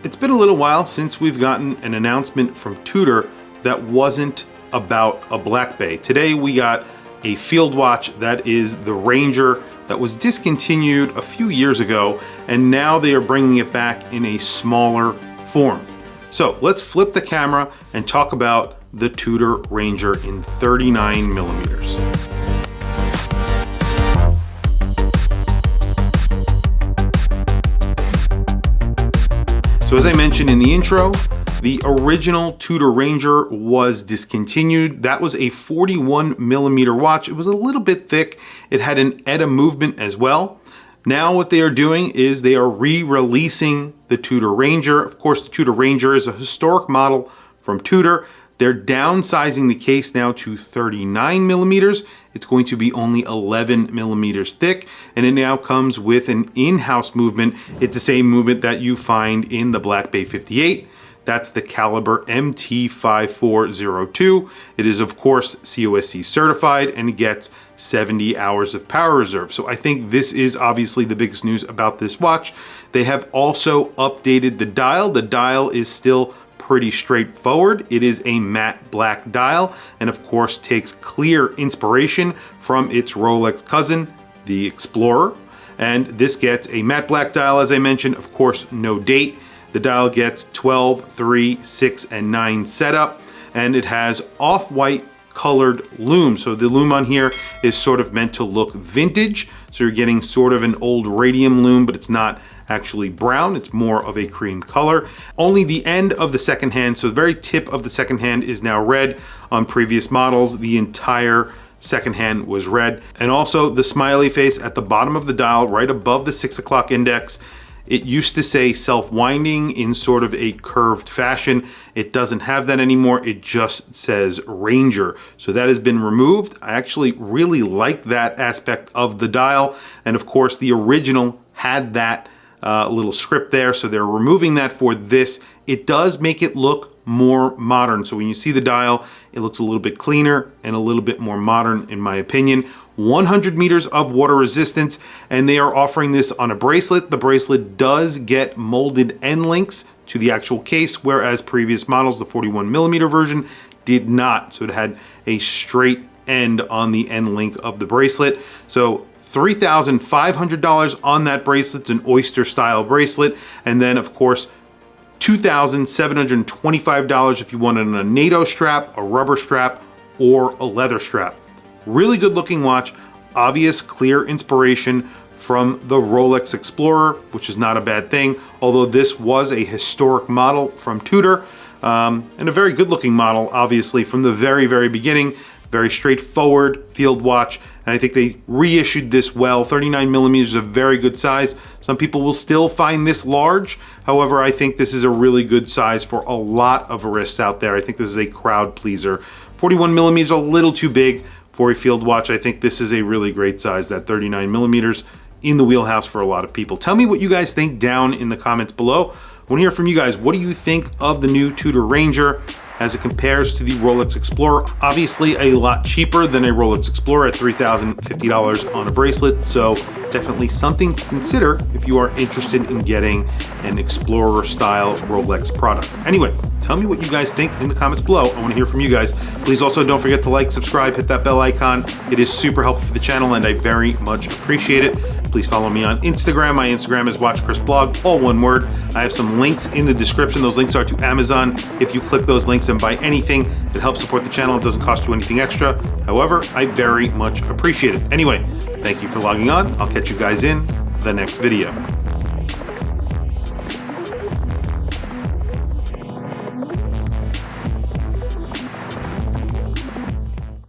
It's been a little while since we've gotten an announcement from Tudor that wasn't about a Black Bay. Today we got a field watch that is the Ranger that was discontinued a few years ago, and now they are bringing it back in a smaller form. So let's flip the camera and talk about the Tudor Ranger in 39 millimeters. So as I mentioned in the intro, the original Tudor Ranger was discontinued. That was a 41 millimeter watch. It was a little bit thick. It had an ETA movement as well. Now what they are doing is they are re-releasing the Tudor Ranger. Of course, the Tudor Ranger is a historic model from Tudor. They're downsizing the case now to 39 millimeters. It's going to be only 11 millimeters thick, and it now comes with an in-house movement. It's the same movement that you find in the Black Bay 58. That's the caliber MT5402. It is, of course, COSC certified, and it gets 70 hours of power reserve. So I think this is obviously the biggest news about this watch. They have also updated the dial. The dial is still pretty straightforward. It is a matte black dial, and of course takes clear inspiration from its Rolex cousin, the Explorer. And this gets a matte black dial, as I mentioned, of course, no date. The dial gets 12, 3, 6, and 9 setup, and it has off-white colored lume. So the lume on here is sort of meant to look vintage. So you're getting sort of an old radium lume, but it's not actually brown. It's more of a cream color. Only the end of the second hand, so the very tip of the second hand is now red. On previous models, the entire second hand was red. And also the smiley face at the bottom of the dial, right above the 6 o'clock index. It used to say self-winding in sort of a curved fashion. It doesn't have that anymore. It just says Ranger. So that has been removed. I actually really like that aspect of the dial. And of course, the original had that little script there. So they're removing that for this. It does make it look more modern. So when you see the dial, it looks a little bit cleaner and a little bit more modern, in my opinion. 100 meters of water resistance, and they are offering this on a bracelet. The bracelet does get molded end links to the actual case, whereas previous models, the 41 millimeter version, did not. So it had a straight end on the end link of the bracelet. So $3,500 on that bracelet. It's an oyster style bracelet. And then of course, $2,725 if you want it on a NATO strap, a rubber strap, or a leather strap. Really good looking watch, obvious clear inspiration from the Rolex Explorer, which is not a bad thing, although this was a historic model from Tudor, and a very good looking model, obviously, from the very, very beginning. Very straightforward field watch, and I think they reissued this well. 39 millimeters is a very good size. Some people will still find this large. However, I think this is a really good size for a lot of wrists out there. I think this is a crowd pleaser. 41 millimeters a little too big for a field watch. I think this is a really great size, that 39 millimeters in the wheelhouse for a lot of people. Tell me what you guys think down in the comments below. I want to hear from you guys. What do you think of the new Tudor Ranger as it compares to the Rolex Explorer? Obviously a lot cheaper than a Rolex Explorer at $3,050 on a bracelet, so definitely something to consider if you are interested in getting an Explorer style Rolex product. Anyway, tell me what you guys think in the comments below. I want to hear from you guys. Please also don't forget to like, subscribe, hit that bell icon. It is super helpful for the channel and I very much appreciate it. Please follow me on Instagram. My Instagram is WatchChrisBlog, all one word. I have some links in the description. Those links are to Amazon. If you click those links and buy anything, it helps support the channel. It doesn't cost you anything extra. However, I very much appreciate it. Anyway, thank you for logging on. I'll catch you guys in the next video.